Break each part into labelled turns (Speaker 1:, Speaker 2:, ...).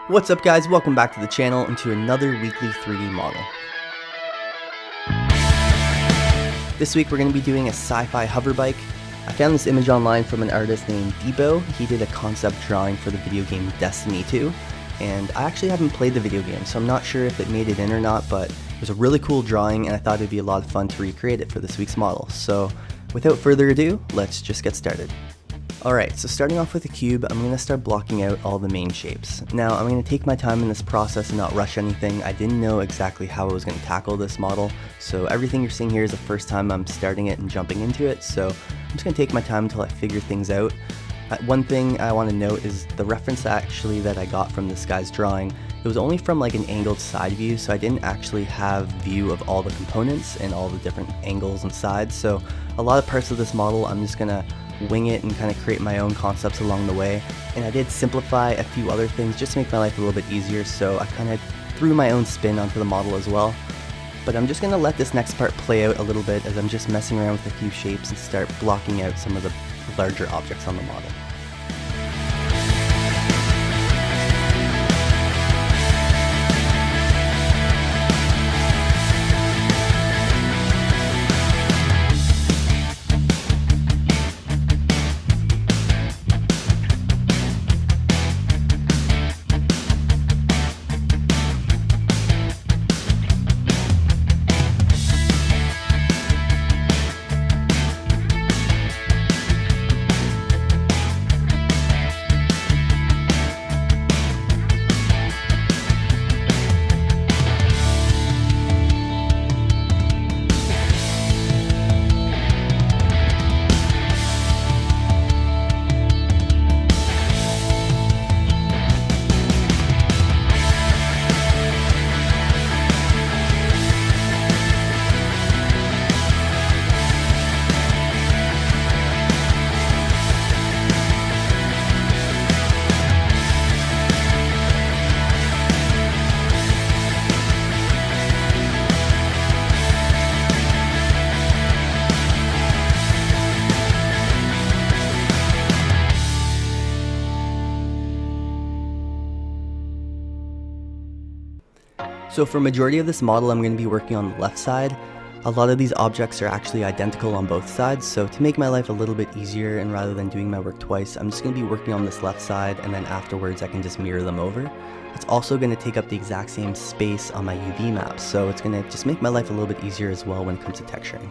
Speaker 1: What's up guys, welcome back to the channel and to another weekly 3D model. This week we're going to be doing a sci-fi hoverbike. I found this image online from an artist named Dipo. He did a concept drawing for the video game Destiny 2, and I actually haven't played the video game, so I'm not sure if it made it in or not, but it was a really cool drawing and I thought it'd be a lot of fun to recreate it for this week's model. So without further ado, let's just get started. Alright, so starting off with a cube, I'm going to start blocking out all the main shapes. Now, I'm going to take my time in this process and not rush anything. I didn't know exactly how I was going to tackle this model, so everything you're seeing here is the first time I'm starting it and jumping into it, so I'm just going to take my time until I figure things out. One thing I want to note is the reference actually that I got from this guy's drawing. It was only from like an angled side view, so I didn't actually have view of all the components and all the different angles and sides, so a lot of parts of this model I'm just going to wing it and kind of create my own concepts along the way. And I did simplify a few other things just to make my life a little bit easier, so I kind of threw my own spin onto the model as well. But I'm just going to let this next part play out a little bit as I'm just messing around with a few shapes and start blocking out some of the larger objects on the model. So for majority of this model, I'm going to be working on the left side. A lot of these objects are actually identical on both sides, so to make my life a little bit easier and rather than doing my work twice, I'm just going to be working on this left side and then afterwards I can just mirror them over. It's also going to take up the exact same space on my UV map, so it's going to just make my life a little bit easier as well when it comes to texturing.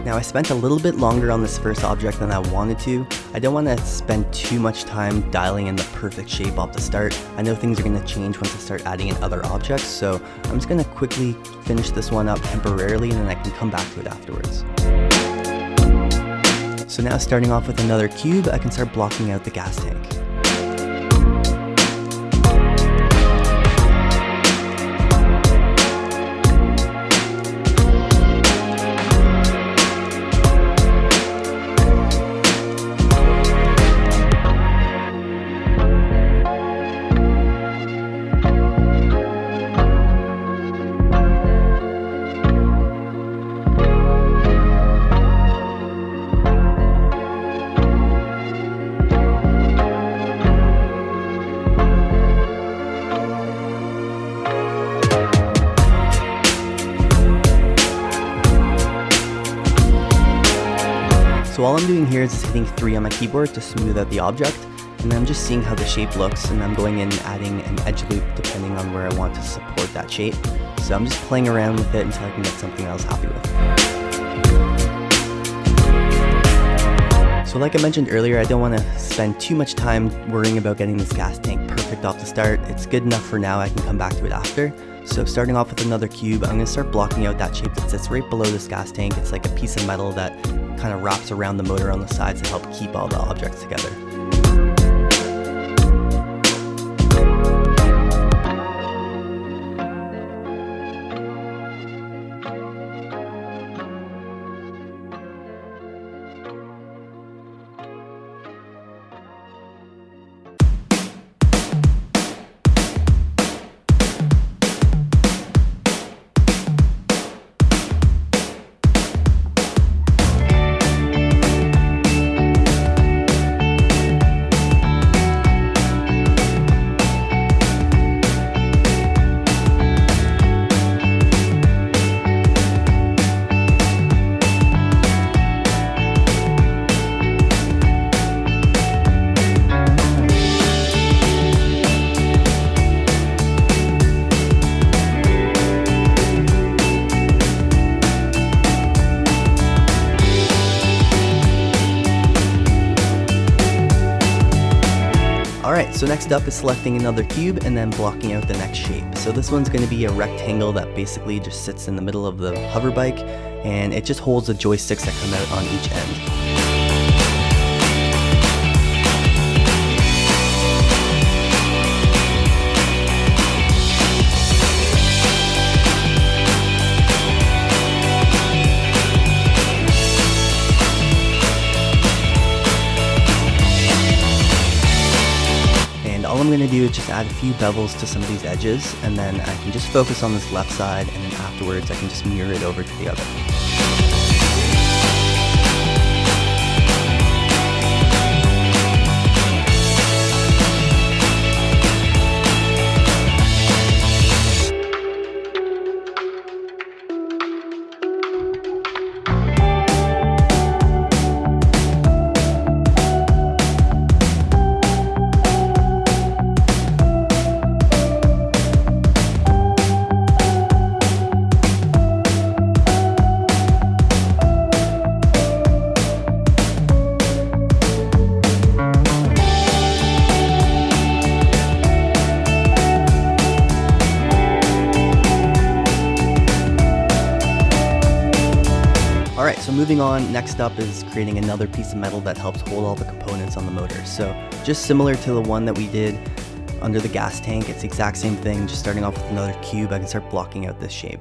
Speaker 1: Now I spent a little bit longer on this first object than I wanted to. I don't want to spend too much time dialing in the perfect shape off the start. I know things are going to change once I start adding in other objects, so I'm just going to quickly finish this one up temporarily and then I can come back to it afterwards. So now starting off with another cube, I can start blocking out the gas tank. So all I'm doing here is just hitting 3 on my keyboard to smooth out the object, and then I'm just seeing how the shape looks, and I'm going in and adding an edge loop depending on where I want to support that shape. So I'm just playing around with it until I can get something I was happy with. So like I mentioned earlier, I don't want to spend too much time worrying about getting this gas tank perfect off the start. It's good enough for now, I can come back to it after. So starting off with another cube, I'm going to start blocking out that shape that sits right below this gas tank. It's like a piece of metal that kind of wraps around the motor on the sides to help keep all the objects together. Alright, so next up is selecting another cube and then blocking out the next shape. So this one's going to be a rectangle that basically just sits in the middle of the hoverbike, and it just holds the joysticks that come out on each end. All I'm going to do is just add a few bevels to some of these edges, and then I can just focus on this left side, and then afterwards I can just mirror it over to the other. Alright, so moving on, next up is creating another piece of metal that helps hold all the components on the motor. So just similar to the one that we did under the gas tank, it's the exact same thing, just starting off with another cube, I can start blocking out this shape.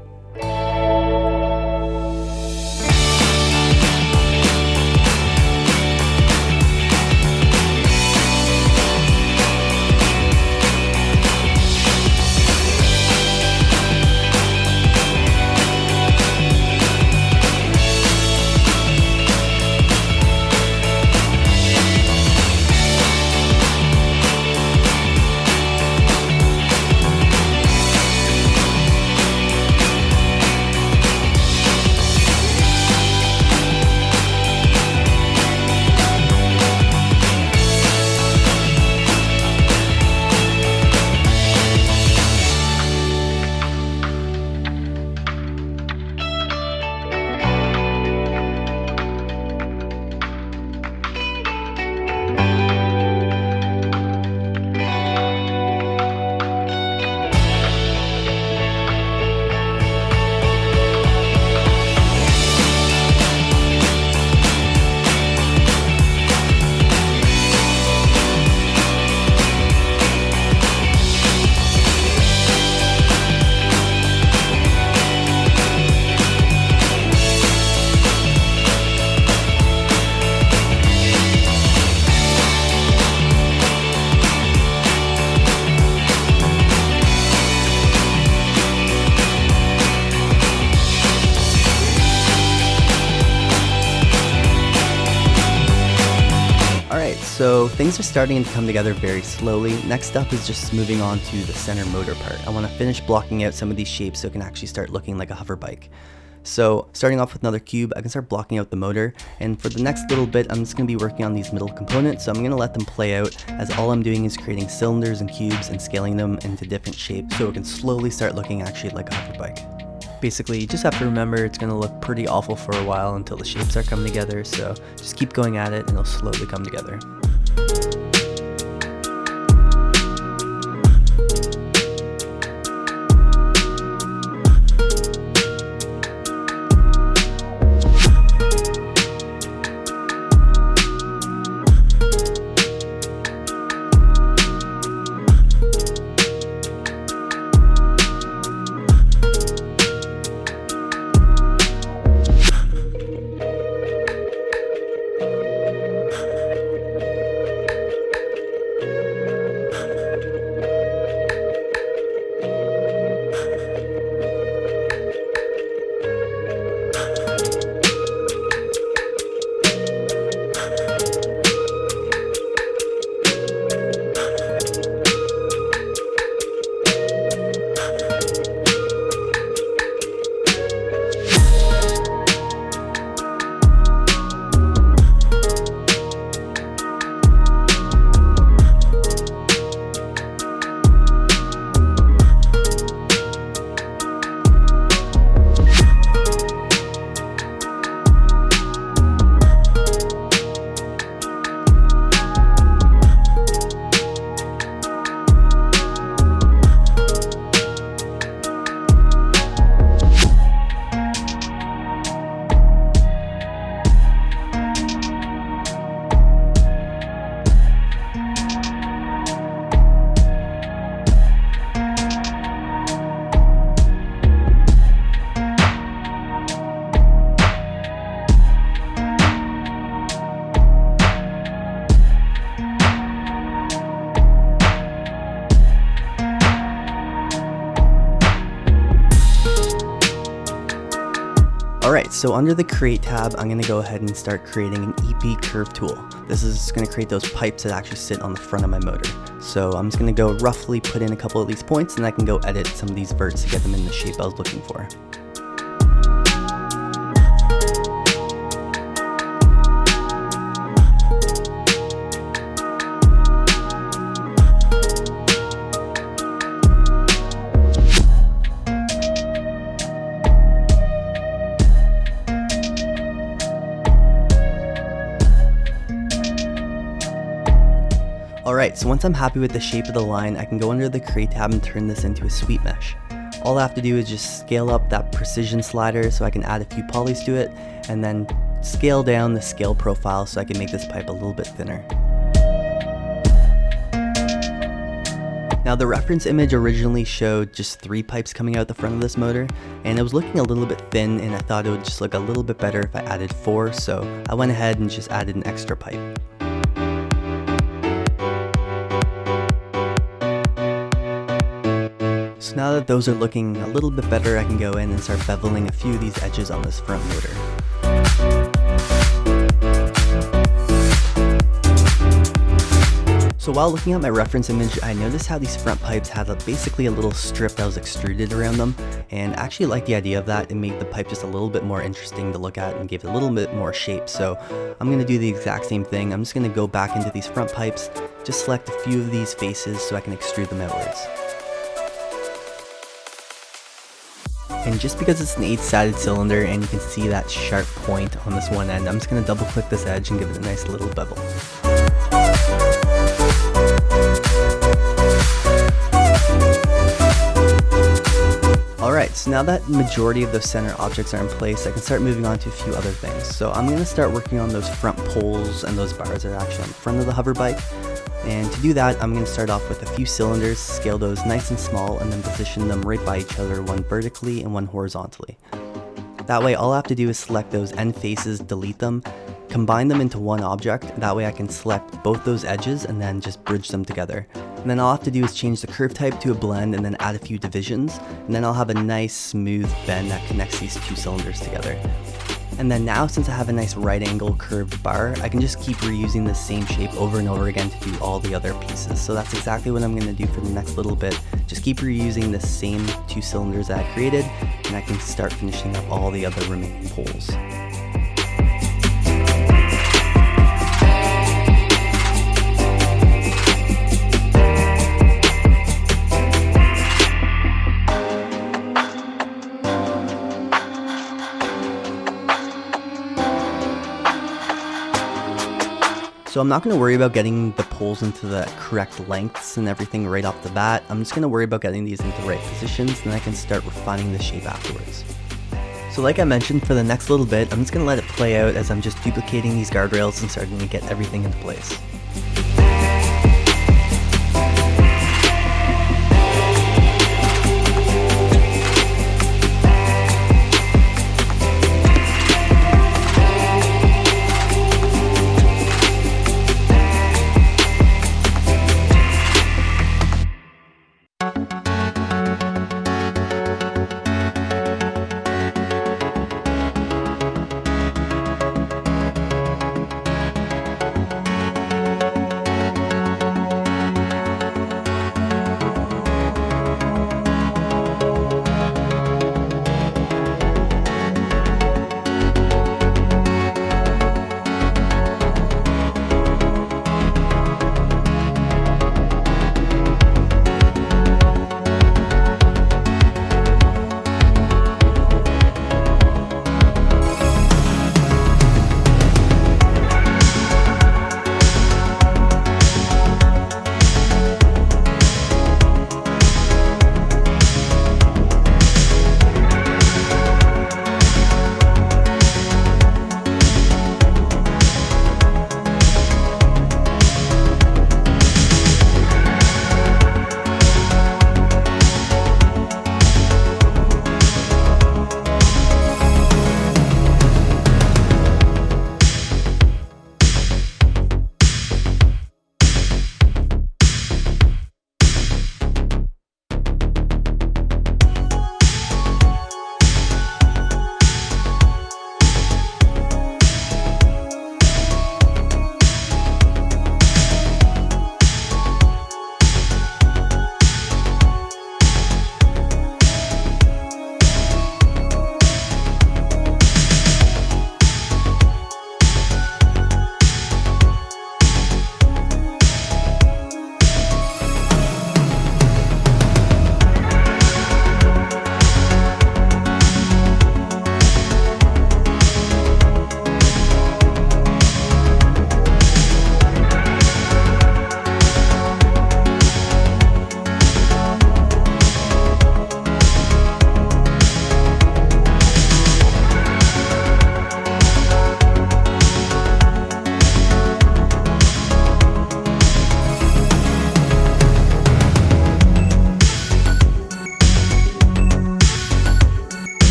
Speaker 1: So things are starting to come together very slowly. Next up is just moving on to the center motor part. I want to finish blocking out some of these shapes so it can actually start looking like a hoverbike. So starting off with another cube, I can start blocking out the motor, and for the next little bit I'm just going to be working on these middle components, so I'm going to let them play out as all I'm doing is creating cylinders and cubes and scaling them into different shapes so it can slowly start looking actually like a hoverbike. Basically, you just have to remember it's going to look pretty awful for a while until the shapes are coming together, so just keep going at it and it'll slowly come together. Alright, so under the Create tab, I'm going to go ahead and start creating an EP curve tool. This is going to create those pipes that actually sit on the front of my motor. So I'm just going to go roughly put in a couple of these points, and I can go edit some of these verts to get them in the shape I was looking for. Alright, so once I'm happy with the shape of the line, I can go under the Create tab and turn this into a sweep mesh. All I have to do is just scale up that precision slider so I can add a few polys to it, and then scale down the scale profile so I can make this pipe a little bit thinner. Now the reference image originally showed just 3 pipes coming out the front of this motor, and it was looking a little bit thin, and I thought it would just look a little bit better if I added 4, so I went ahead and just added an extra pipe. So now that those are looking a little bit better, I can go in and start beveling a few of these edges on this front motor. So while looking at my reference image, I noticed how these front pipes had basically a little strip that was extruded around them, and I actually liked the idea of that. It made the pipe just a little bit more interesting to look at and gave it a little bit more shape. So I'm going to do the exact same thing. I'm just going to go back into these front pipes, just select a few of these faces so I can extrude them outwards. And just because it's an 8-sided cylinder and you can see that sharp point on this one end, I'm just going to double click this edge and give it a nice little bevel. Alright, so now that majority of those center objects are in place, I can start moving on to a few other things. So I'm going to start working on those front poles and those bars that are actually on the front of the hoverbike. And to do that, I'm going to start off with a few cylinders, scale those nice and small, and then position them right by each other, one vertically and one horizontally. That way, all I have to do is select those end faces, delete them, combine them into one object. That way I can select both those edges and then just bridge them together. And then all I have to do is change the curve type to a blend and then add a few divisions. And then I'll have a nice smooth bend that connects these two cylinders together. And then now, since I have a nice right angle curved bar, I can just keep reusing the same shape over and over again to do all the other pieces. So that's exactly what I'm going to do for the next little bit. Just keep reusing the same 2 cylinders that I created, and I can start finishing up all the other remaining poles. So I'm not going to worry about getting the poles into the correct lengths and everything right off the bat. I'm just going to worry about getting these into the right positions, and I can start refining the shape afterwards. So like I mentioned, for the next little bit, I'm just going to let it play out as I'm just duplicating these guardrails and starting to get everything into place.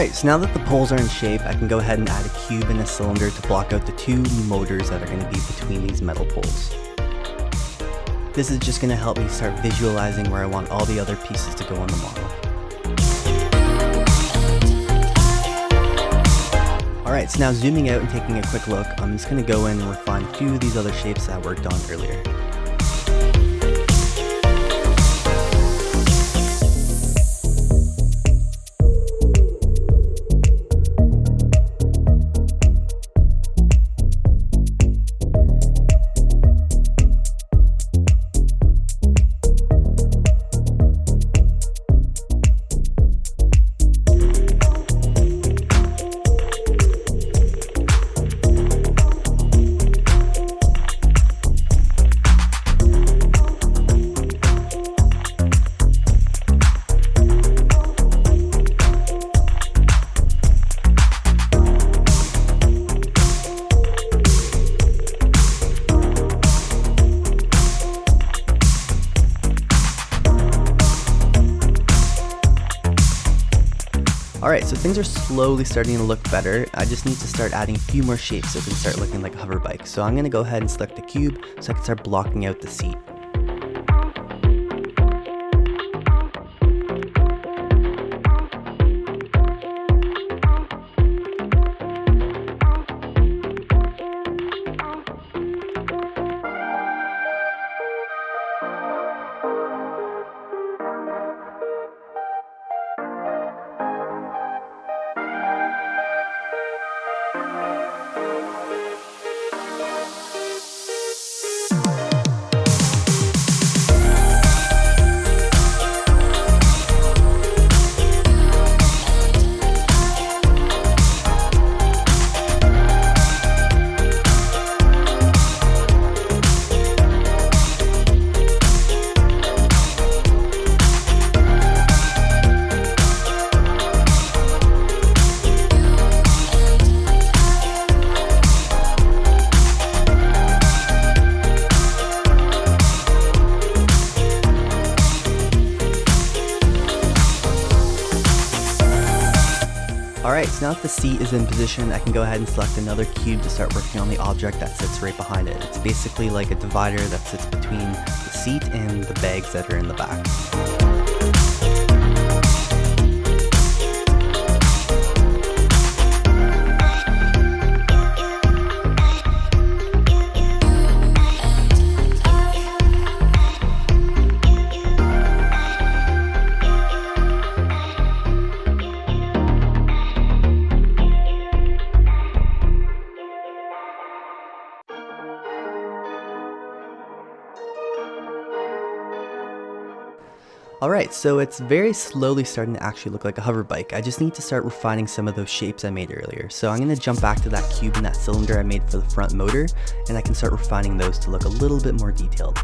Speaker 1: Alright, so now that the poles are in shape, I can go ahead and add a cube and a cylinder to block out the two motors that are going to be between these metal poles. This is just going to help me start visualizing where I want all the other pieces to go on the model. Alright, so now zooming out and taking a quick look, I'm just going to go in and refine a few of these other shapes that I worked on earlier. Alright, so things are slowly starting to look better. I just need to start adding a few more shapes so it can start looking like a hoverbike. So I'm going to go ahead and select the cube so I can start blocking out the seat. Alright, so now that the seat is in position, I can go ahead and select another cube to start working on the object that sits right behind it. It's basically like a divider that sits between the seat and the bags that are in the back. Alright, so it's very slowly starting to actually look like a hoverbike. I just need to start refining some of those shapes I made earlier. So I'm going to jump back to that cube and that cylinder I made for the front motor, and I can start refining those to look a little bit more detailed.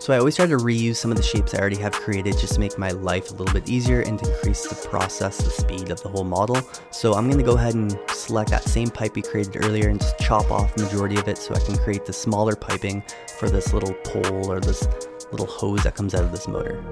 Speaker 1: So I always try to reuse some of the shapes I already have created just to make my life a little bit easier and to increase the process, the speed of the whole model. So I'm going to go ahead and select that same pipe we created earlier and just chop off the majority of it so I can create the smaller piping for this little pole or this little hose that comes out of this motor.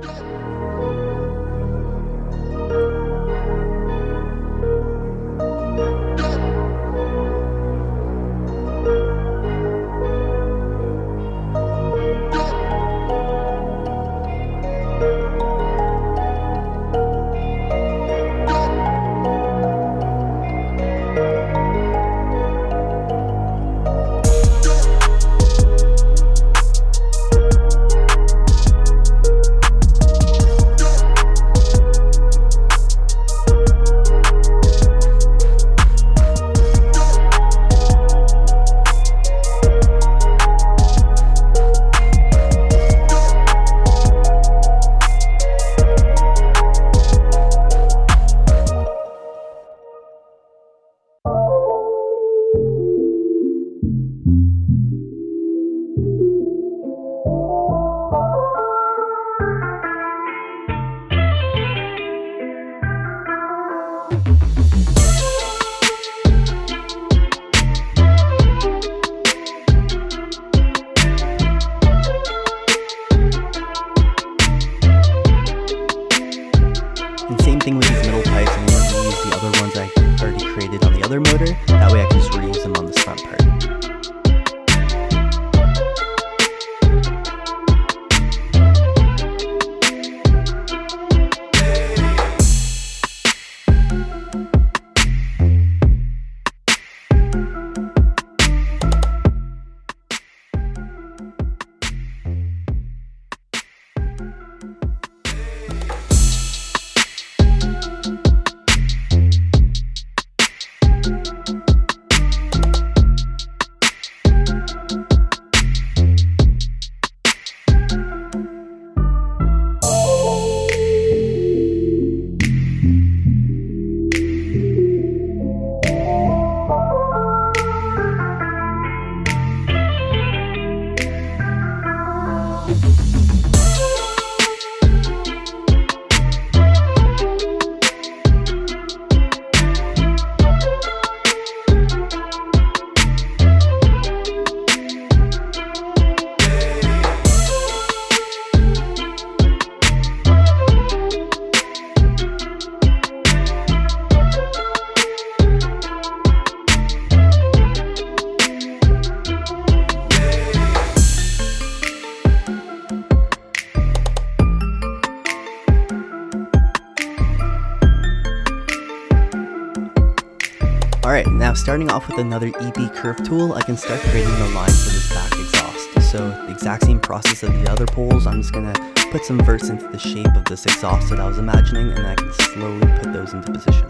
Speaker 1: starting off with another EP curve tool, I can start creating the line for this back exhaust. So the exact same process of the other poles, I'm just gonna put some verts into the shape of this exhaust that I was imagining, and then I can slowly put those into position.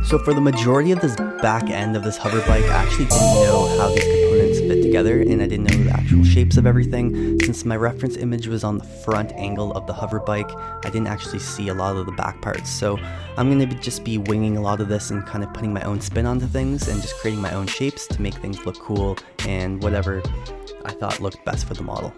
Speaker 1: So for the majority of this back end of this hoverbike, I actually didn't know how these components fit together, and I didn't know the actual shapes of everything. Since my reference image was on the front angle of the hoverbike, I didn't actually see a lot of the back parts. So I'm going to just be winging a lot of this and kind of putting my own spin onto things and just creating my own shapes to make things look cool and whatever I thought looked best for the model.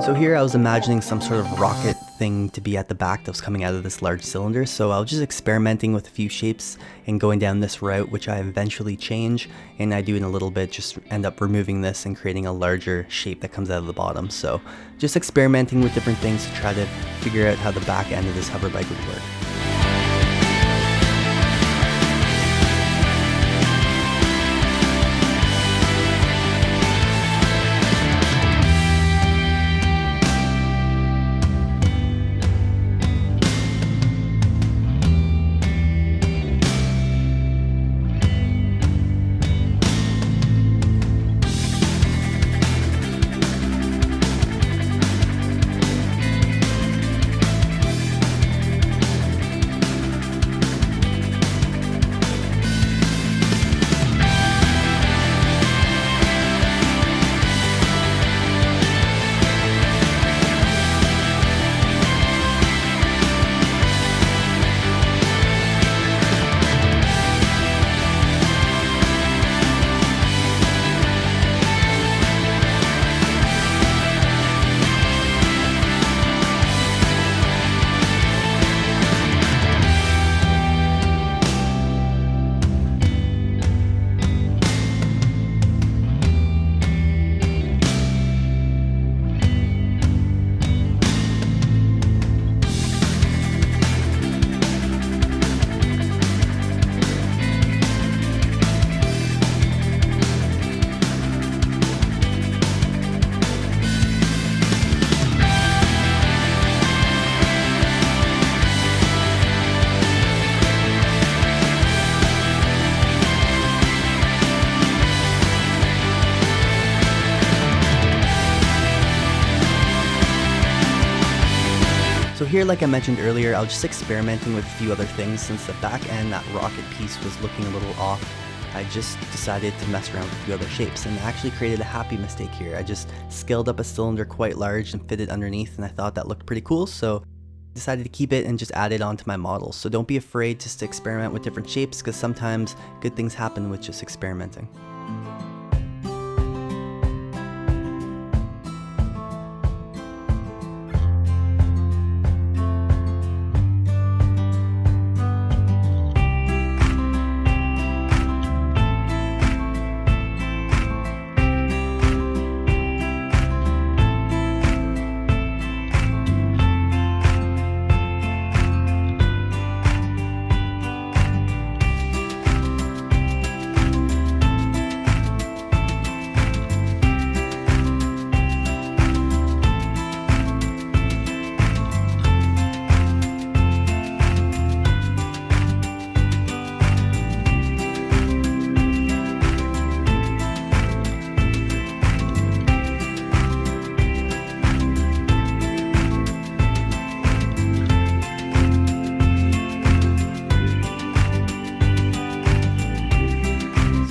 Speaker 1: So here I was imagining some sort of rocket thing to be at the back that was coming out of this large cylinder, so I was just experimenting with a few shapes and going down this route, which I eventually change, and I do in a little bit just end up removing this and creating a larger shape that comes out of the bottom. So just experimenting with different things to try to figure out how the back end of this hoverbike would work. So here, like I mentioned earlier, I was just experimenting with a few other things since the back end, that rocket piece, was looking a little off. I just decided to mess around with a few other shapes and actually created a happy mistake here. I just scaled up a cylinder quite large and fit it underneath, and I thought that looked pretty cool, so decided to keep it and just add it onto my model. So don't be afraid just to experiment with different shapes, because sometimes good things happen with just experimenting.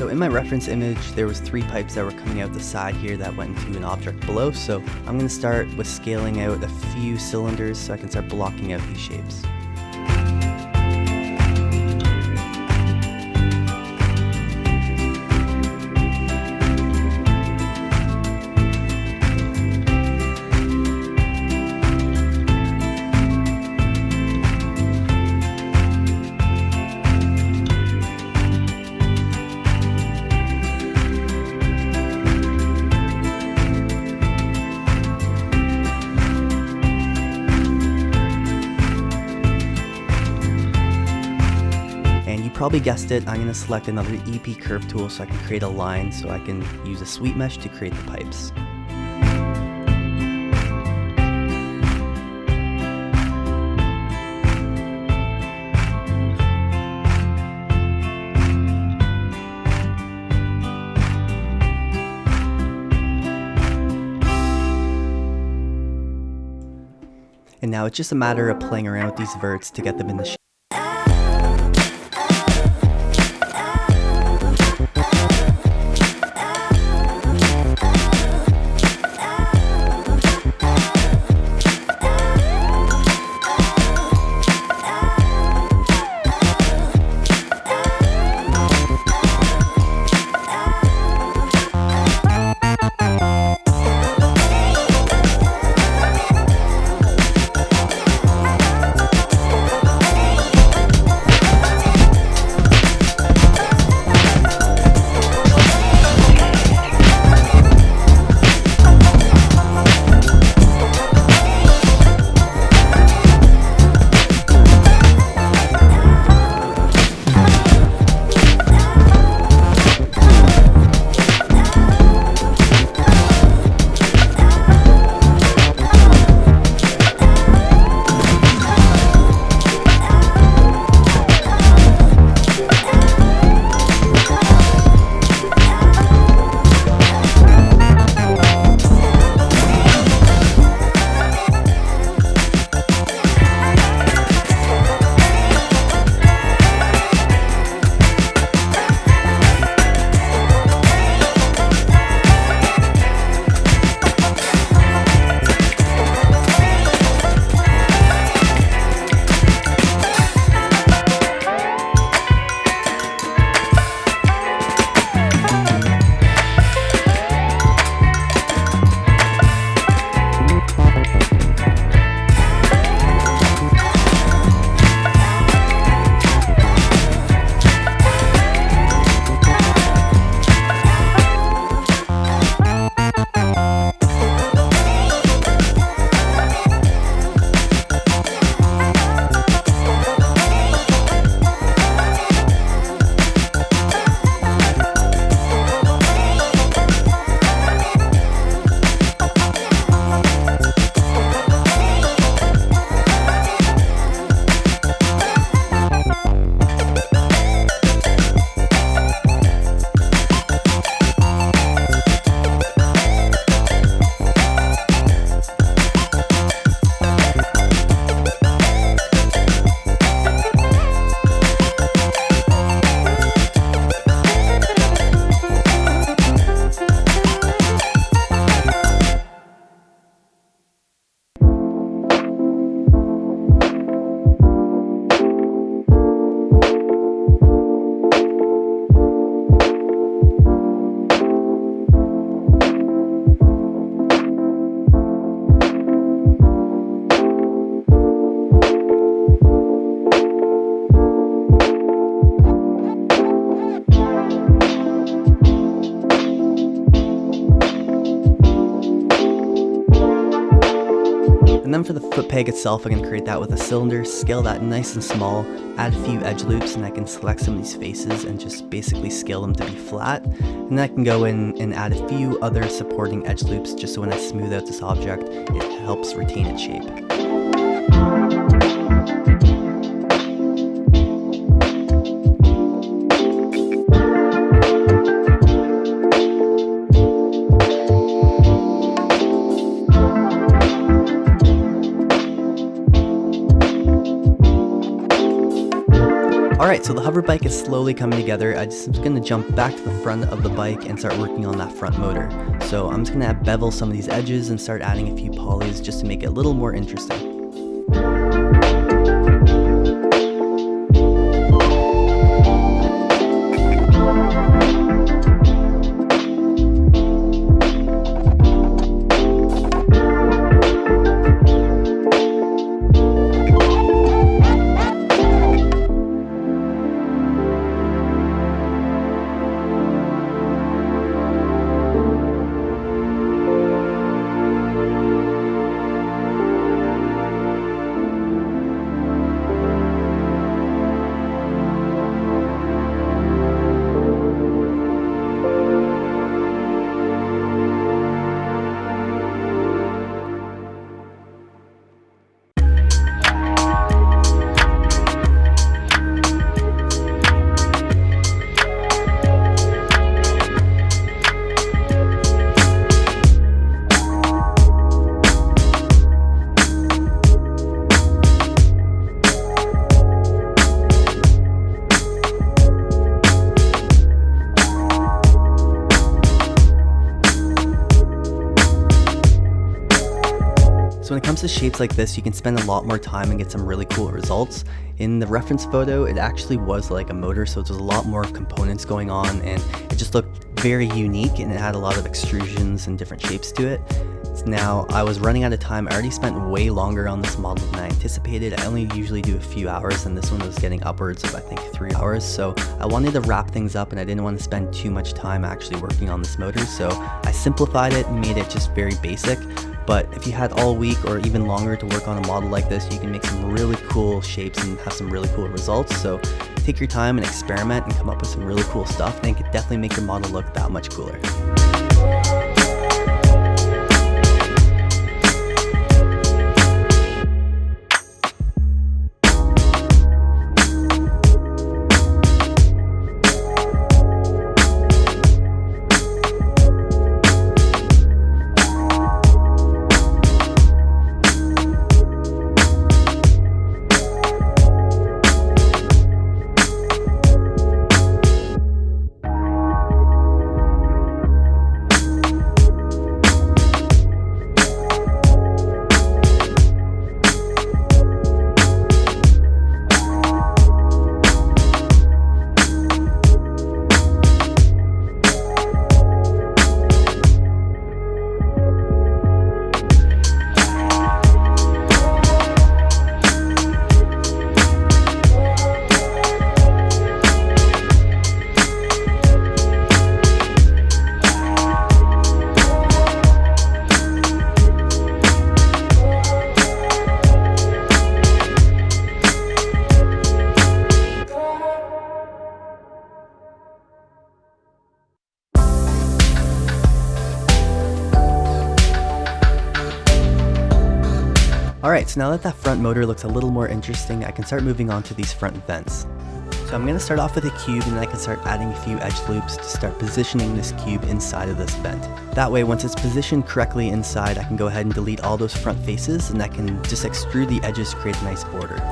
Speaker 1: In my reference image, there was 3 pipes that were coming out the side here that went into an object below, so I'm going to start with scaling out a few cylinders so I can start blocking out these shapes. Probably guessed it, I'm going to select another EP curve tool so I can create a line so I can use a sweep mesh to create the pipes. And now it's just a matter of playing around with these verts to get them in the shape. foot peg itself, I'm going to create that with a cylinder, scale that nice and small, add a few edge loops, and I can select some of these faces and just basically scale them to be flat. And then I can go in and add a few other supporting edge loops just so when I smooth out this object, it helps retain its shape. Alright, so the hoverbike is slowly coming together. I'm just going to jump back to the front of the bike and start working on that front motor. So I'm just going to bevel some of these edges and start adding a few polys just to make it a little more interesting. So when it comes to shapes like this, you can spend a lot more time and get some really cool results. In the reference photo, it actually was like a motor, so there's a lot more components going on, and it just looked very unique, and it had a lot of extrusions and different shapes to it. Now, I was running out of time. I already spent way longer on this model than I anticipated. I only usually do a few hours, and this one was getting upwards of, I think, 3 hours. So I wanted to wrap things up, and I didn't want to spend too much time actually working on this motor. So I simplified it and made it just very basic. But if you had all week or even longer to work on a model like this, you can make some really cool shapes and have some really cool results. So take your time and experiment and come up with some really cool stuff, and it could definitely make your model look that much cooler. Alright, so now that front motor looks a little more interesting, I can start moving on to these front vents. So I'm going to start off with a cube, and then I can start adding a few edge loops to start positioning this cube inside of this vent. That way, once it's positioned correctly inside, I can go ahead and delete all those front faces, and I can just extrude the edges to create a nice border.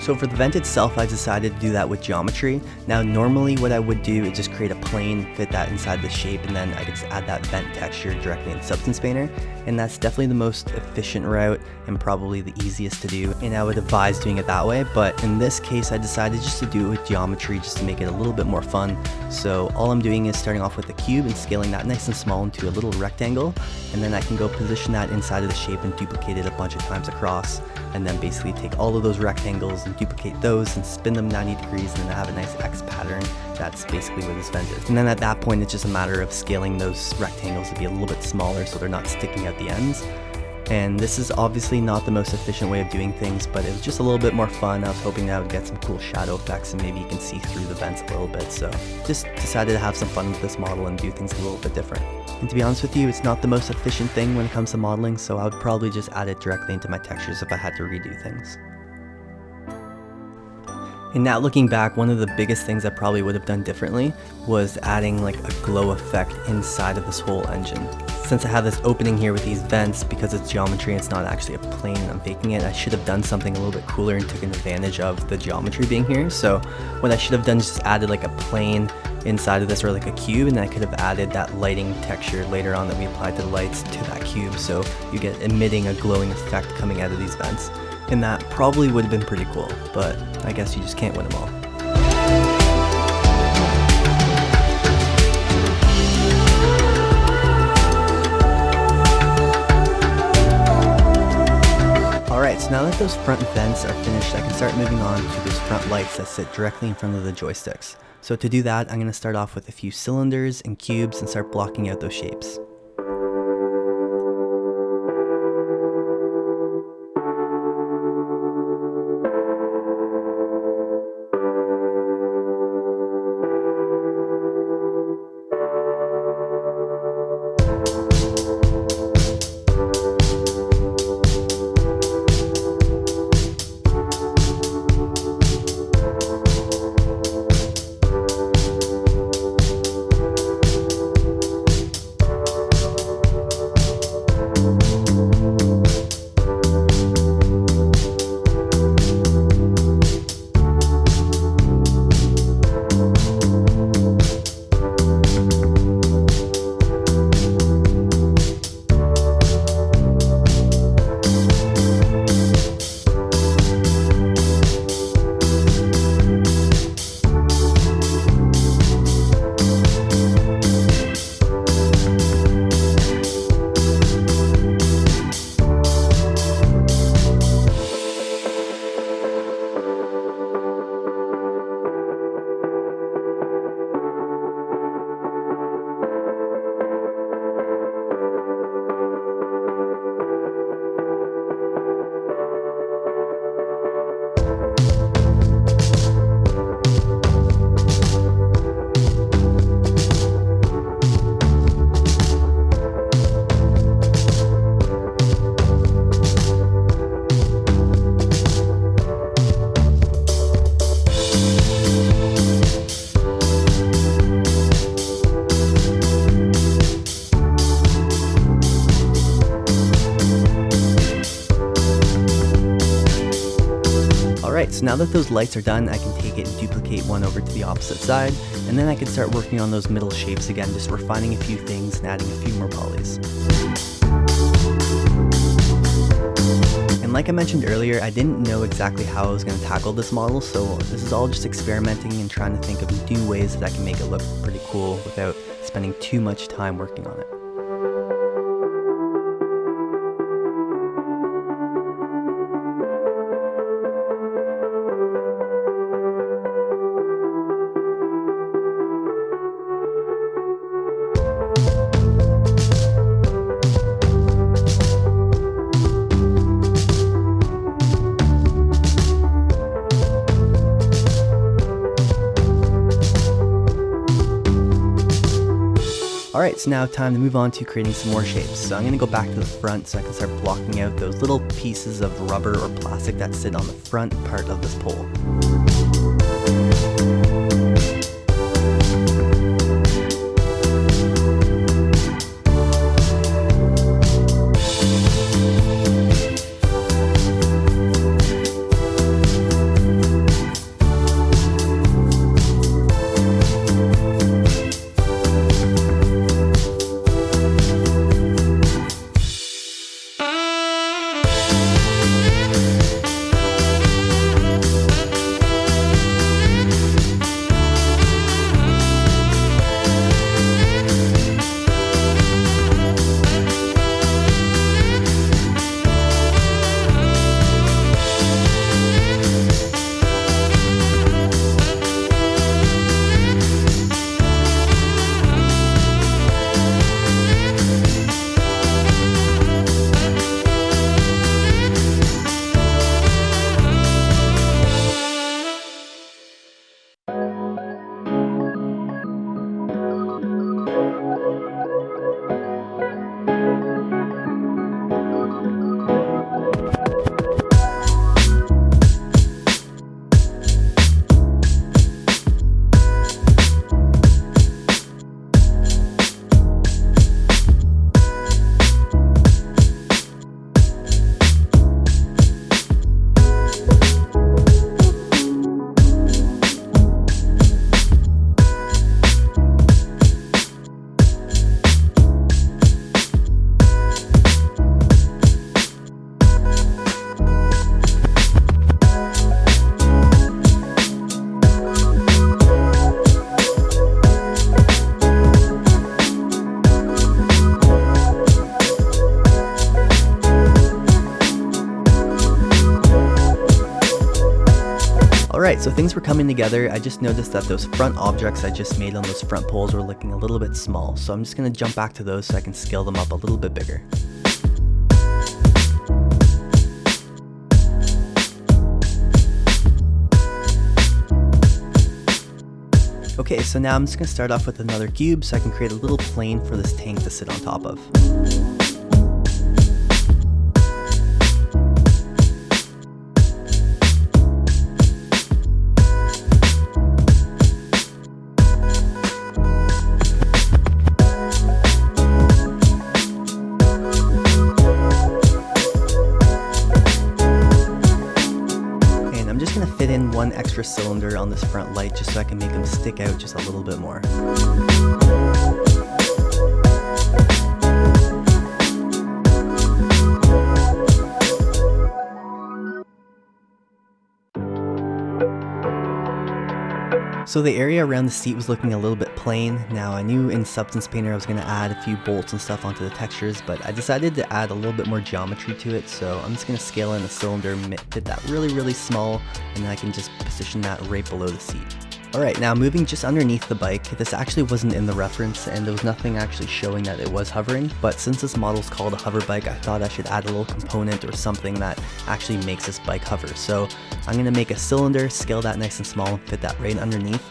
Speaker 1: So for the vent itself, I decided to do that with geometry. Now normally what I would do is just create a plane, fit that inside the shape, and then I could just add that vent texture directly in Substance Painter. And that's definitely the most efficient route and probably the easiest to do. And I would advise doing it that way. But in this case, I decided just to do it with geometry just to make it a little bit more fun. So all I'm doing is starting off with the cube and scaling that nice and small into a little rectangle. And then I can go position that inside of the shape and duplicate it a bunch of times across. And then basically take all of those rectangles and duplicate those and spin them 90 degrees, and then I have a nice X pattern. That's basically where this vent is. And then at that point, it's just a matter of scaling those rectangles to be a little bit smaller so they're not sticking out the ends. And this is obviously not the most efficient way of doing things, but it was just a little bit more fun. I was hoping that I would get some cool shadow effects and maybe you can see through the vents a little bit. So just decided to have some fun with this model and do things a little bit different. And to be honest with you, it's not the most efficient thing when it comes to modeling, so I would probably just add it directly into my textures if I had to redo things. And now looking back, one of the biggest things I probably would have done differently was adding like a glow effect inside of this whole engine. Since I have this opening here with these vents, because it's geometry and it's not actually a plane and I'm faking it, I should have done something a little bit cooler and taken advantage of the geometry being here. So what I should have done is just added like a plane inside of this, or like a cube, and then I could have added that lighting texture later on that we applied to the lights to that cube, so you get emitting a glowing effect coming out of these vents. And that probably would have been pretty cool, but I guess you just can't win them all. Alright, so now that those front vents are finished, I can start moving on to those front lights that sit directly in front of the joysticks. So to do that, I'm going to start off with a few cylinders and cubes and start blocking out those shapes. Alright, so now that those lights are done, I can take it and duplicate one over to the opposite side, and then I can start working on those middle shapes again, just refining a few things and adding a few more polys. And like I mentioned earlier, I didn't know exactly how I was going to tackle this model, so this is all just experimenting and trying to think of new ways that I can make it look pretty cool without spending too much time working on it. Alright, so now time to move on to creating some more shapes. So I'm going to go back to the front so I can start blocking out those little pieces of rubber or plastic that sit on the front part of this pole. Alright, so things were coming together. I just noticed that those front objects I just made on those front poles were looking a little bit small, so I'm just going to jump back to those so I can scale them up a little bit bigger. Okay, so now I'm just going to start off with another cube so I can create a little plane for this tank to sit on top of. Fit in one extra cylinder on this front light just so I can make them stick out just a little bit more. So the area around the seat was looking a little bit plain. Now I knew in Substance Painter I was going to add a few bolts and stuff onto the textures, but I decided to add a little bit more geometry to it, so I'm just going to scale in a cylinder, fit that really small, and then I can just position that right below the seat. Alright, now moving just underneath the bike, this actually wasn't in the reference and there was nothing actually showing that it was hovering, but since this model is called a hoverbike, I thought I should add a little component or something that actually makes this bike hover. So I'm going to make a cylinder, scale that nice and small, and fit that right underneath.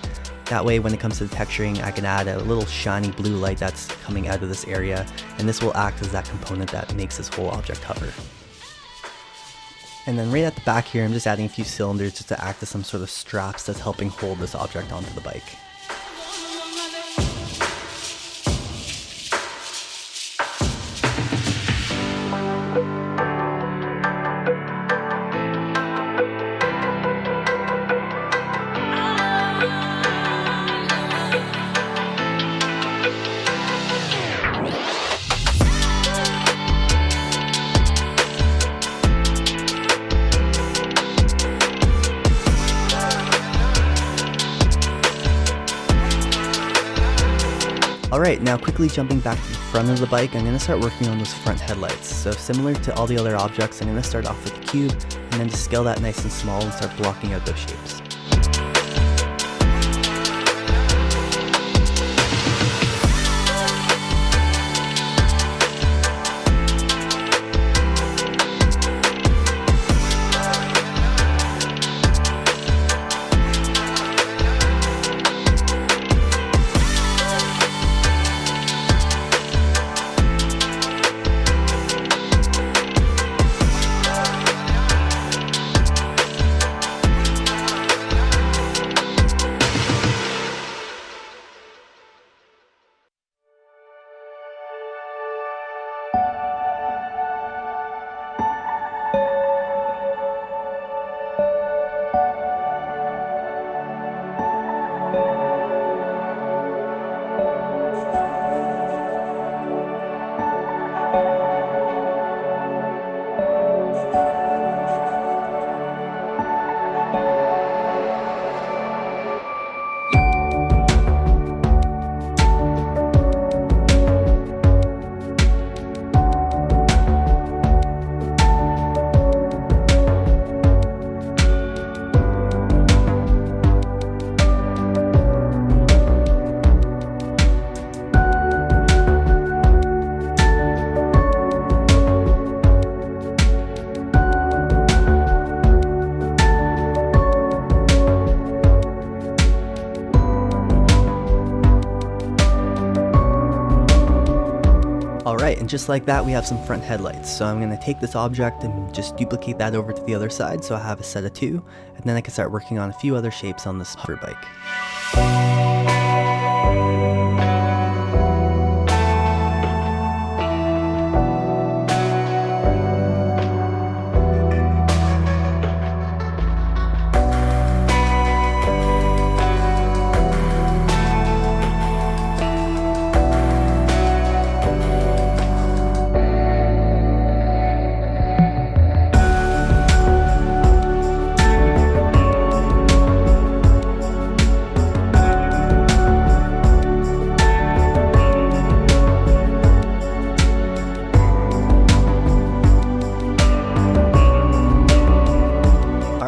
Speaker 1: That way when it comes to the texturing, I can add a little shiny blue light that's coming out of this area, and this will act as that component that makes this whole object hover. And then right at the back here, I'm just adding a few cylinders just to act as some sort of straps that's helping hold this object onto the bike. Alright, now quickly jumping back to the front of the bike, I'm going to start working on those front headlights. So similar to all the other objects, I'm going to start off with the cube, and then just scale that nice and small and start blocking out those shapes. Alright, and just like that we have some front headlights. So I'm going to take this object and just duplicate that over to the other side so I have a set of two, and then I can start working on a few other shapes on this hoverbike.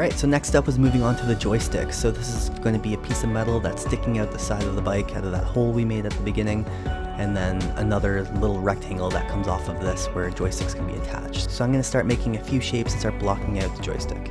Speaker 1: Alright, so next up was moving on to the joystick. So this is going to be a piece of metal that's sticking out the side of the bike out of that hole we made at the beginning, and then another little rectangle that comes off of this where joysticks can be attached. So I'm going to start making a few shapes and start blocking out the joystick.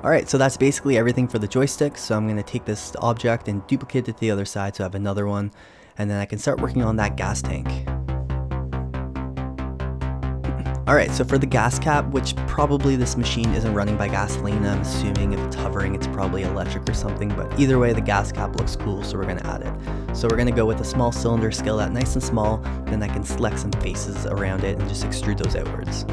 Speaker 1: Alright, so that's basically everything for the joystick. So I'm going to take this object and duplicate it to the other side so I have another one, and then I can start working on that gas tank. Alright, so for the gas cap, which probably this machine isn't running by gasoline, I'm assuming if it's hovering it's probably electric or something, but either way the gas cap looks cool, so we're going to add it. So we're going to go with a small cylinder, scale that nice and small, then I can select some faces around it and just extrude those outwards.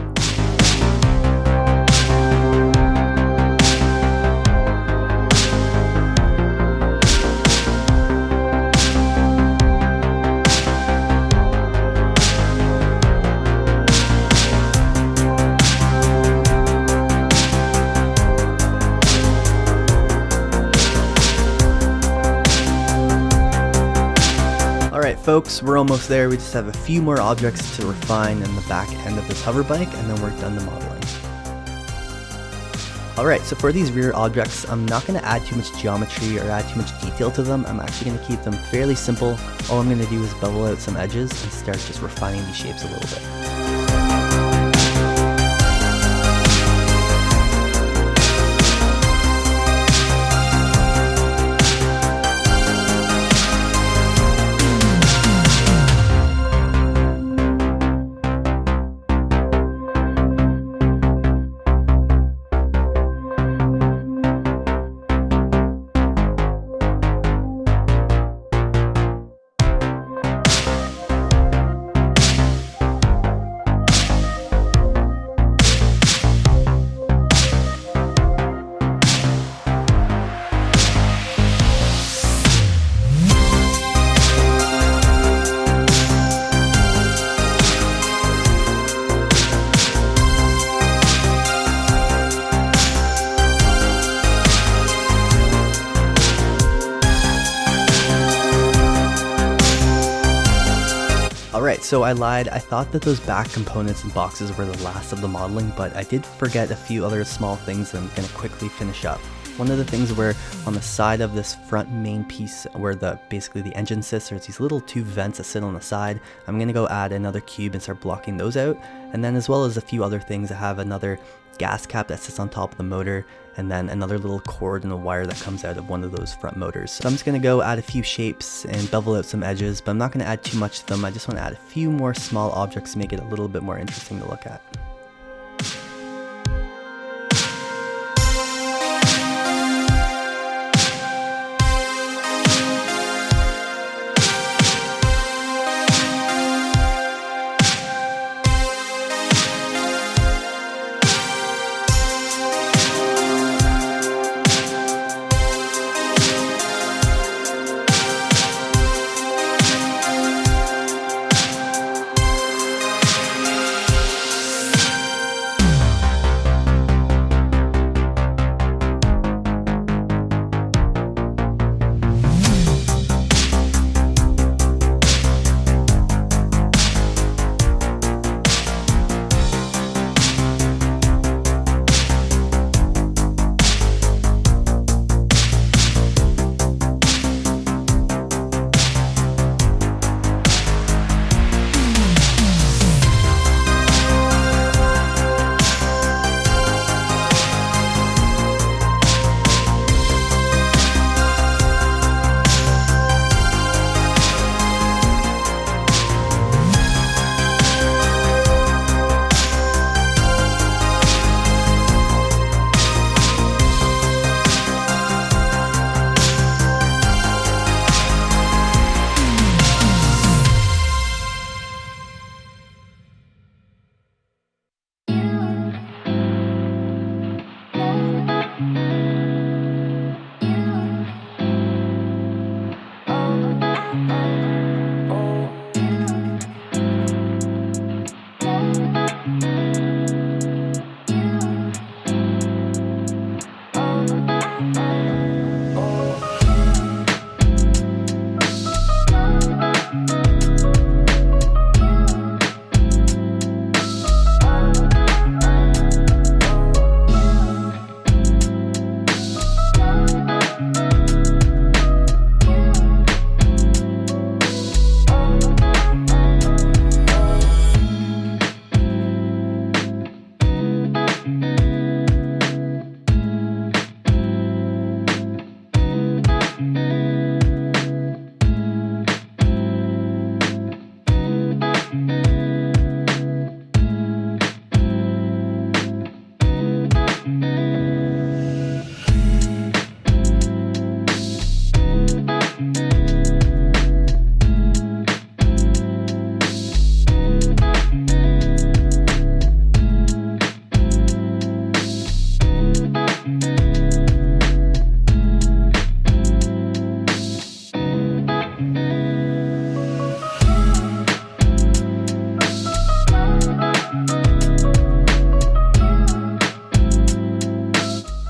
Speaker 1: Alright folks, we're almost there. We just have a few more objects to refine in the back end of this hoverbike, and then we're done the modeling. Alright, so for these rear objects, I'm not going to add too much geometry or add too much detail to them. I'm actually going to keep them fairly simple. All I'm going to do is bevel out some edges and start just refining these shapes a little bit. Alright, so I lied. I thought that those back components and boxes were the last of the modeling, but I did forget a few other small things that I'm going to quickly finish up. One of the things where on the side of this front main piece where basically the engine sits, there's these little two vents that sit on the side. I'm going to go add another cube and start blocking those out. And then as well as a few other things, I have another gas cap that sits on top of the motor, and then another little cord and a wire that comes out of one of those front motors. So I'm just going to go add a few shapes and bevel out some edges, but I'm not going to add too much to them. I just want to add a few more small objects to make it a little bit more interesting to look at.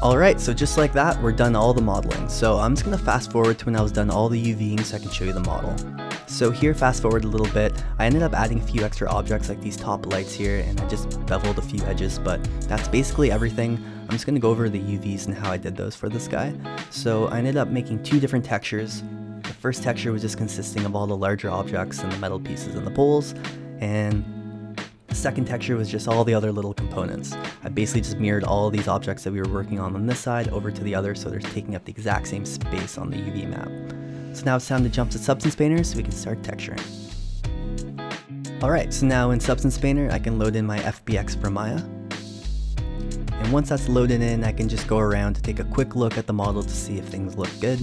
Speaker 1: Alright, so just like that, we're done all the modeling. So I'm just going to fast forward to when I was done all the UVing so I can show you the model. So here, fast forward a little bit, I ended up adding a few extra objects like these top lights here, and I just beveled a few edges, but that's basically everything. I'm just going to go over the UVs and how I did those for this guy. So I ended up making two different textures. The first texture was just consisting of all the larger objects and the metal pieces and the poles, and the second texture was just all the other little components. I basically just mirrored all these objects that we were working on this side over to the other, so they're taking up the exact same space on the UV map. So now it's time to jump to Substance Painter so we can start texturing. Alright, so now in Substance Painter I can load in my FBX for Maya. And once that's loaded in, I can just go around to take a quick look at the model to see if things look good.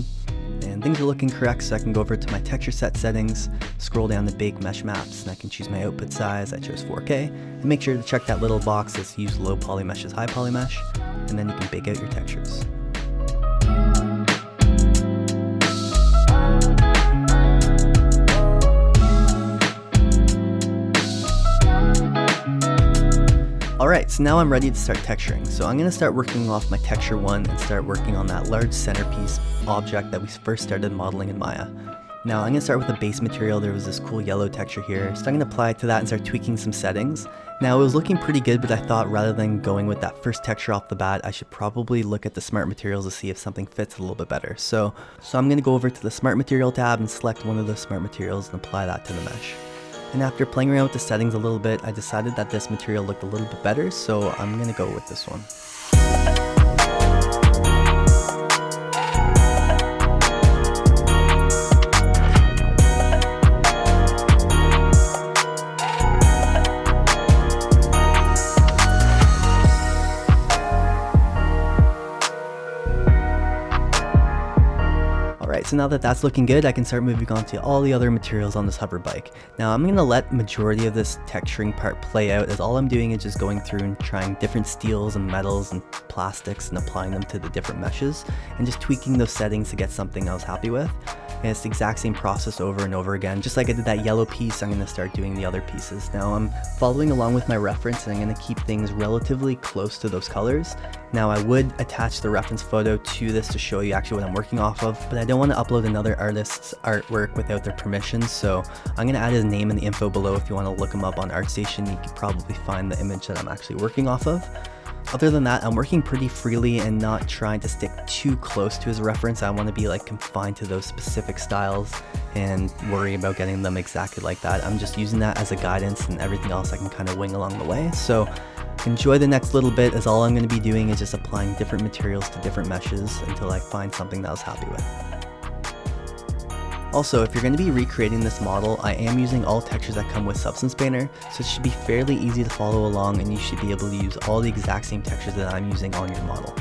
Speaker 1: And things are looking correct, so I can go over to my texture set settings, scroll down to bake mesh maps, and I can choose my output size. I chose 4K, and make sure to check that little box that's use low poly mesh as high poly mesh, and then you can bake out your textures. Alright, so now I'm ready to start texturing. So I'm going to start working off my texture 1 and start working on that large centerpiece object that we first started modeling in Maya. Now I'm going to start with the base material. There was this cool yellow texture here, so I'm going to apply it to that and start tweaking some settings. Now it was looking pretty good, but I thought rather than going with that first texture off the bat, I should probably look at the smart materials to see if something fits a little bit better. So I'm going to go over to the smart material tab and select one of the smart materials and apply that to the mesh. And after playing around with the settings a little bit, I decided that this material looked a little bit better, so I'm going to go with this one. Alright, so now that that's looking good, I can start moving on to all the other materials on this hover bike. Now I'm going to let majority of this texturing part play out, as all I'm doing is just going through and trying different steels and metals and plastics and applying them to the different meshes and just tweaking those settings to get something I was happy with. And it's the exact same process over and over again. Just like I did that yellow piece, I'm going to start doing the other pieces. Now I'm following along with my reference, and I'm going to keep things relatively close to those colors. Now I would attach the reference photo to this to show you actually what I'm working off of, but I don't want to upload another artist's artwork without their permission, so I'm going to add his name in the info below. If you want to look him up on ArtStation, you can probably find the image that I'm actually working off of. Other than that, I'm working pretty freely and not trying to stick too close to his reference. I want to be like confined to those specific styles and worry about getting them exactly like that. I'm just using that as a guidance, and everything else I can kind of wing along the way. So enjoy the next little bit, as all I'm going to be doing is just applying different materials to different meshes until I find something that I was happy with. Also, if you're going to be recreating this model, I am using all textures that come with Substance Painter, so it should be fairly easy to follow along, and you should be able to use all the exact same textures that I'm using on your model.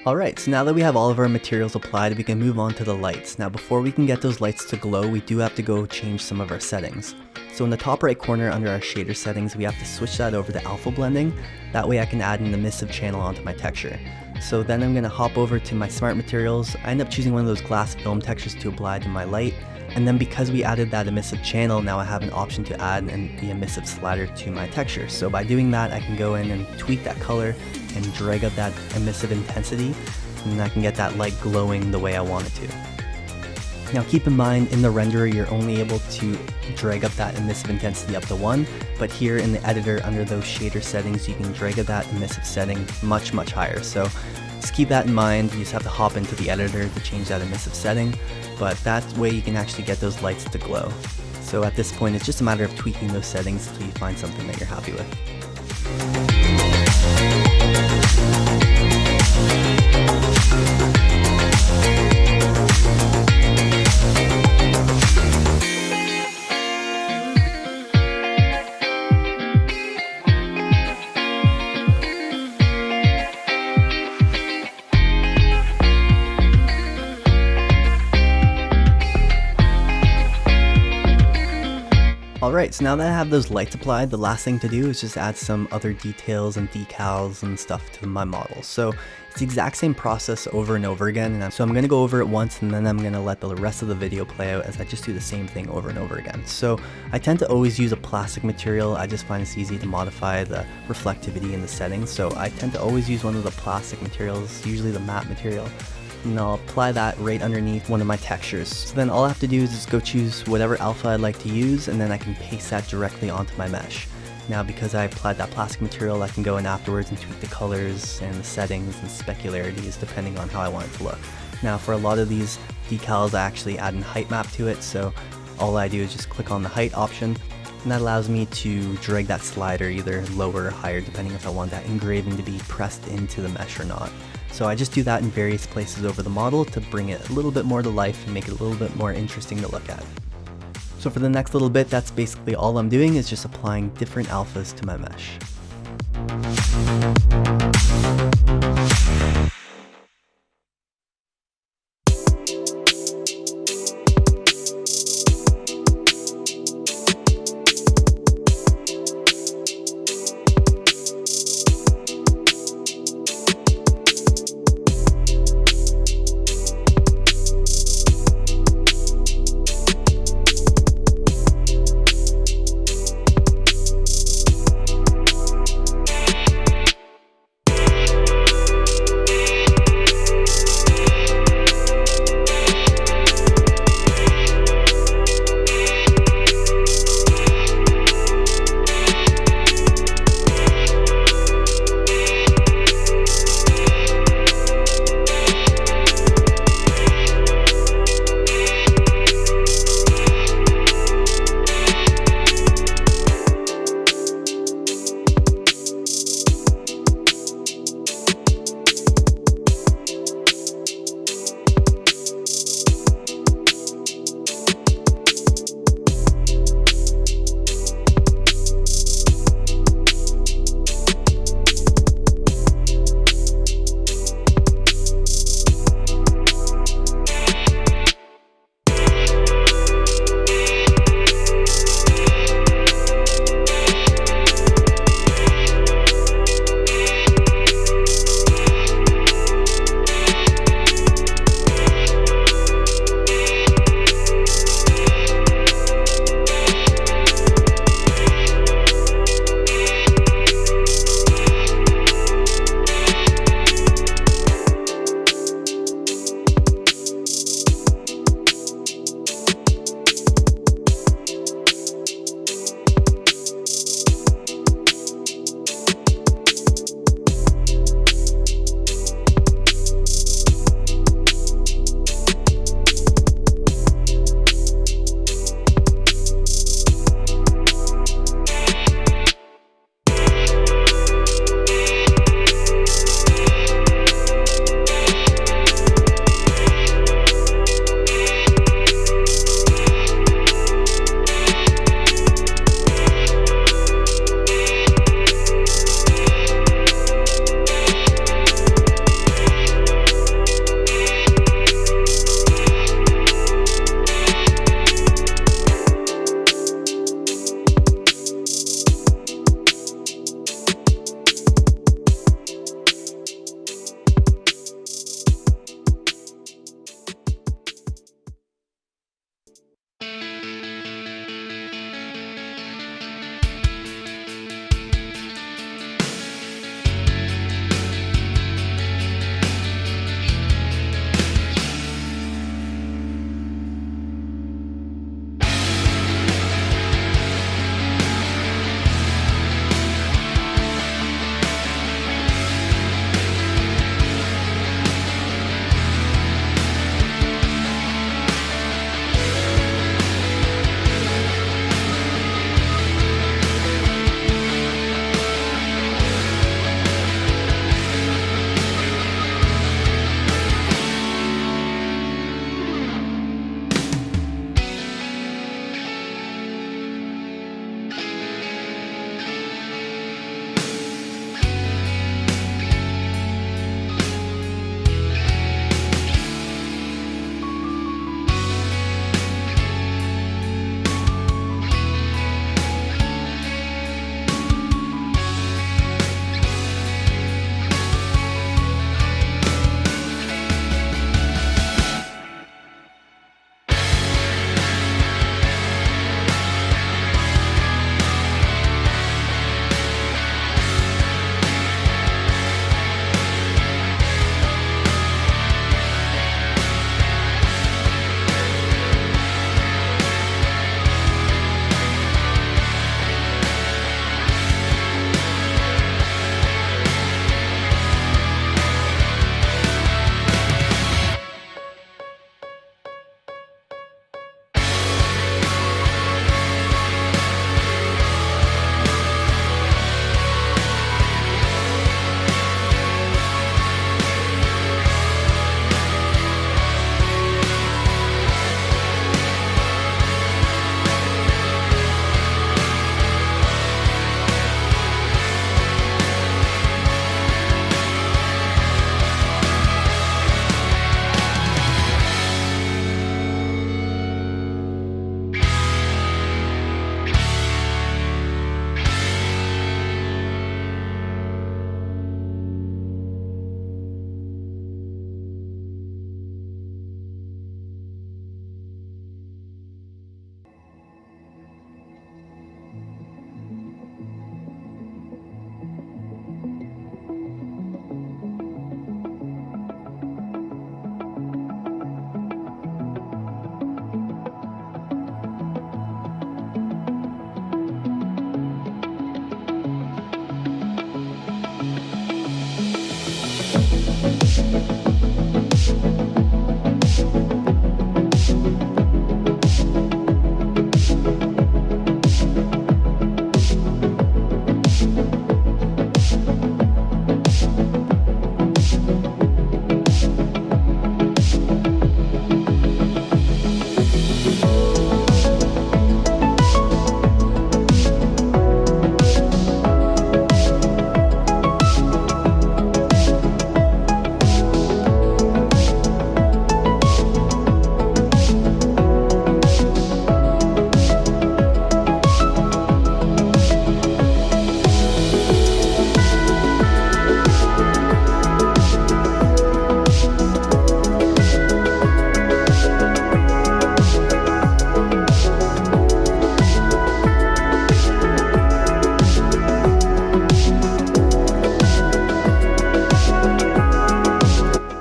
Speaker 1: Alright, so now that we have all of our materials applied, we can move on to the lights. Now before we can get those lights to glow, we do have to go change some of our settings. So in the top right corner under our shader settings, we have to switch that over to alpha blending. That way I can add an emissive channel onto my texture. So then I'm going to hop over to my smart materials. I end up choosing one of those glass film textures to apply to my light. And then because we added that emissive channel, now I have an option to add the emissive slider to my texture. So by doing that, I can go in and tweak that color and drag up that emissive intensity, and I can get that light glowing the way I want it to. Now keep in mind, in the renderer you're only able to drag up that emissive intensity up to 1, but here in the editor under those shader settings you can drag up that emissive setting much higher. So just keep that in mind. You just have to hop into the editor to change that emissive setting, but that way you can actually get those lights to glow. So at this point it's just a matter of tweaking those settings until you find something that you're happy with. Alright, so now that I have those lights applied, the last thing to do is just add some other details and decals and stuff to my model. So it's the exact same process over and over again, and so I'm going to go over it once and then I'm going to let the rest of the video play out as I just do the same thing over and over again. So I tend to always use a plastic material. I just find it's easy to modify the reflectivity in the settings, so I tend to always use one of the plastic materials, usually the matte material. And I'll apply that right underneath one of my textures. So then all I have to do is just go choose whatever alpha I'd like to use, and then I can paste that directly onto my mesh. Now because I applied that plastic material, I can go in afterwards and tweak the colors and the settings and specularities depending on how I want it to look. Now for a lot of these decals I actually add a height map to it, so all I do is just click on the height option, and that allows me to drag that slider either lower or higher depending if I want that engraving to be pressed into the mesh or not. So I just do that in various places over the model to bring it a little bit more to life and make it a little bit more interesting to look at. So for the next little bit, that's basically all I'm doing, is just applying different alphas to my mesh.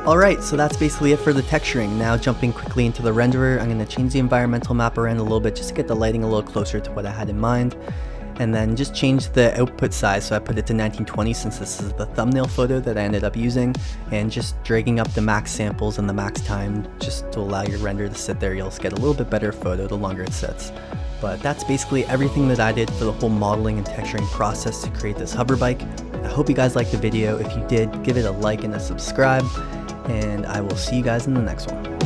Speaker 1: Alright, so that's basically it for the texturing. Now jumping quickly into the renderer, I'm going to change the environmental map around a little bit just to get the lighting a little closer to what I had in mind. And then just change the output size, so I put it to 1920 since this is the thumbnail photo that I ended up using, and just dragging up the max samples and the max time just to allow your render to sit there. You'll get a little bit better photo the longer it sits. But that's basically everything that I did for the whole modeling and texturing process to create this hoverbike. I hope you guys liked the video. If you did, give it a like and a subscribe, and I will see you guys in the next one.